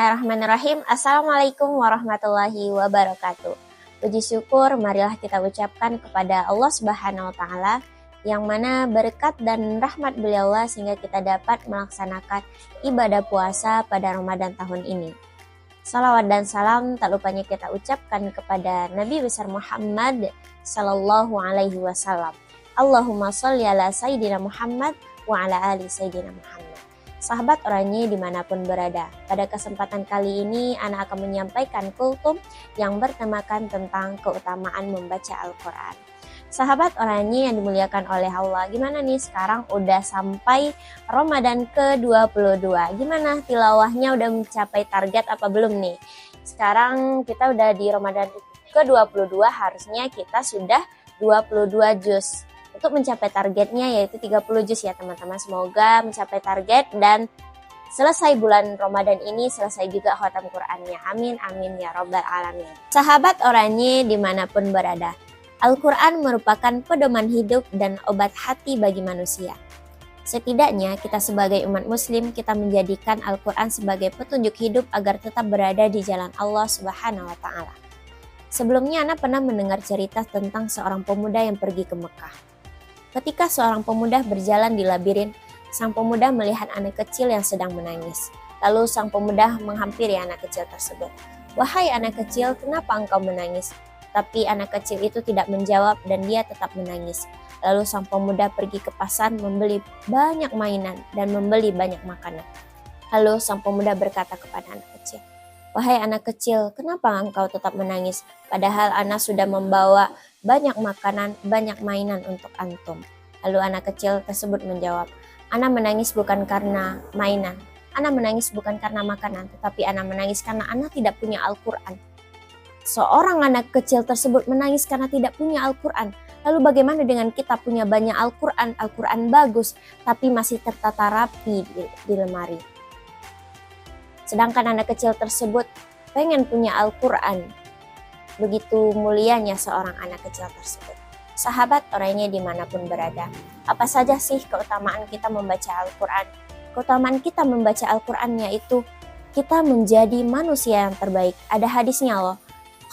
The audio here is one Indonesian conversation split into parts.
Bismillahirrahmanirrahim. Assalamualaikum warahmatullahi wabarakatuh. Puji syukur marilah kita ucapkan kepada Allah Subhanahu wa Ta'ala, yang mana berkat dan rahmat beliau Allah sehingga kita dapat melaksanakan ibadah puasa pada Ramadan tahun ini. Salawat dan salam tak lupanya kita ucapkan kepada Nabi besar Muhammad sallallahu alaihi wasallam. Allahumma sholli ala Sayyidina Muhammad wa ala ali Sayyidina Muhammad. Sahabat oranye dimanapun berada, pada kesempatan kali ini Ana akan menyampaikan kultum yang bertemakan tentang keutamaan membaca Al-Quran. Sahabat oranye yang dimuliakan oleh Allah, gimana nih sekarang udah sampai Ramadan ke-22? Gimana tilawahnya, udah mencapai target apa belum nih? Sekarang kita udah di Ramadan ke-22, harusnya kita sudah 22 juz. Untuk mencapai targetnya yaitu 30 juz ya teman-teman. Semoga mencapai target dan selesai bulan Ramadan ini, selesai juga khatam Qur'annya. Amin, amin ya robbal alamin. Sahabat oranye dimanapun berada, Al-Quran merupakan pedoman hidup dan obat hati bagi manusia. Setidaknya kita sebagai umat muslim, kita menjadikan Al-Quran sebagai petunjuk hidup agar tetap berada di jalan Allah Subhanahu wa Ta'ala. Sebelumnya Ana pernah mendengar cerita tentang seorang pemuda yang pergi ke Mekah. Ketika seorang pemuda berjalan di labirin, sang pemuda melihat anak kecil yang sedang menangis. Lalu sang pemuda menghampiri anak kecil tersebut. "Wahai anak kecil, kenapa engkau menangis?" Tapi anak kecil itu tidak menjawab dan dia tetap menangis. Lalu sang pemuda pergi ke pasar membeli banyak mainan dan membeli banyak makanan. Lalu sang pemuda berkata kepada anak kecil, "Wahai anak kecil, kenapa engkau tetap menangis? Padahal Ana sudah membawa banyak makanan, banyak mainan untuk antum." Lalu anak kecil tersebut menjawab, "Ana menangis bukan karena mainan. Ana menangis bukan karena makanan, tetapi Ana menangis karena Ana tidak punya Al-Quran." Seorang anak kecil tersebut menangis karena tidak punya Al-Quran. Lalu bagaimana dengan kita punya banyak Al-Quran, Al-Quran bagus, tapi masih tertata rapi di lemari? Sedangkan anak kecil tersebut pengen punya Al-Quran. Begitu mulianya seorang anak kecil tersebut. Sahabat orangnya dimanapun berada, apa saja sih keutamaan kita membaca Al-Quran? Keutamaan kita membaca Al-Quran yaitu kita menjadi manusia yang terbaik. Ada hadisnya loh,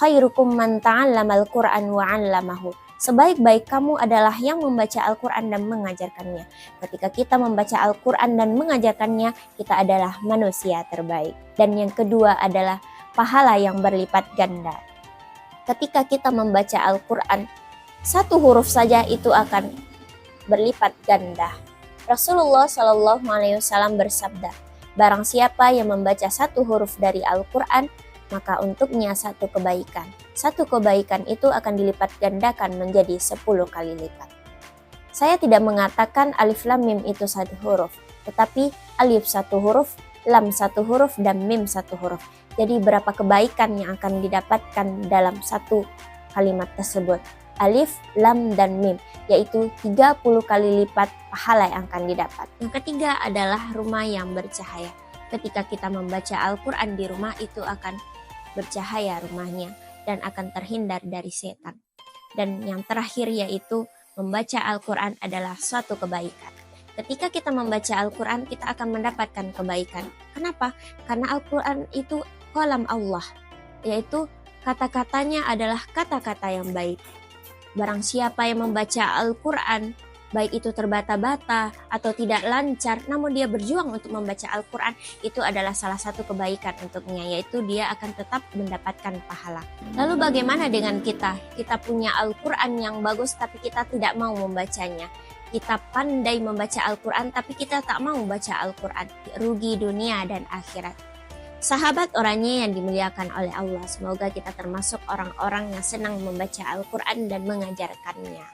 khairukum man ta'allamal Qur'an wa 'allamahu. Sebaik-baik kamu adalah yang membaca Al-Quran dan mengajarkannya. Ketika kita membaca Al-Quran dan mengajarkannya, kita adalah manusia terbaik. Dan yang kedua adalah pahala yang berlipat ganda. Ketika kita membaca Al-Quran, satu huruf saja itu akan berlipat ganda. Rasulullah Shallallahu Alaihi Wasallam bersabda, "Barang siapa yang membaca satu huruf dari Al-Quran, maka untuknya satu kebaikan. Satu kebaikan itu akan dilipat gandakan menjadi 10 kali lipat." Saya tidak mengatakan alif lam mim itu satu huruf, tetapi alif satu huruf, lam satu huruf, dan mim satu huruf. Jadi berapa kebaikan yang akan didapatkan dalam satu kalimat tersebut? Alif, lam, dan mim, yaitu 30 kali lipat pahala yang akan didapat. Yang ketiga adalah rumah yang bercahaya. Ketika kita membaca Al-Quran di rumah, itu akan bercahaya rumahnya dan akan terhindar dari setan. Dan yang terakhir yaitu membaca Al-Quran adalah suatu kebaikan. Ketika kita membaca Al-Quran, kita akan mendapatkan kebaikan. Kenapa? Karena Al-Quran itu kalam Allah, yaitu kata-katanya adalah kata-kata yang baik. Barang siapa yang membaca Al-Quran, baik itu terbata-bata atau tidak lancar, namun dia berjuang untuk membaca Al-Quran, itu adalah salah satu kebaikan untuknya, yaitu dia akan tetap mendapatkan pahala. Lalu bagaimana dengan kita? Kita punya Al-Quran yang bagus tapi kita tidak mau membacanya. Kita pandai membaca Al-Quran tapi kita tak mau membaca Al-Quran. Rugi dunia dan akhirat. Sahabat orangnya yang dimuliakan oleh Allah, semoga kita termasuk orang-orang yang senang membaca Al-Quran dan mengajarkannya.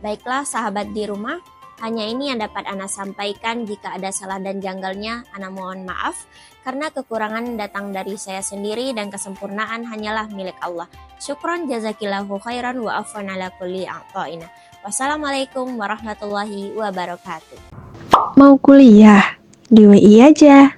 Baiklah sahabat di rumah, hanya ini yang dapat Ana sampaikan. Jika ada salah dan janggalnya, Ana mohon maaf, karena kekurangan datang dari saya sendiri dan kesempurnaan hanyalah milik Allah. Syukron jazakillahu khairan wa afwan ala kulli a'ta'ina. Wassalamualaikum warahmatullahi wabarakatuh. Mau kuliah? Di WI aja.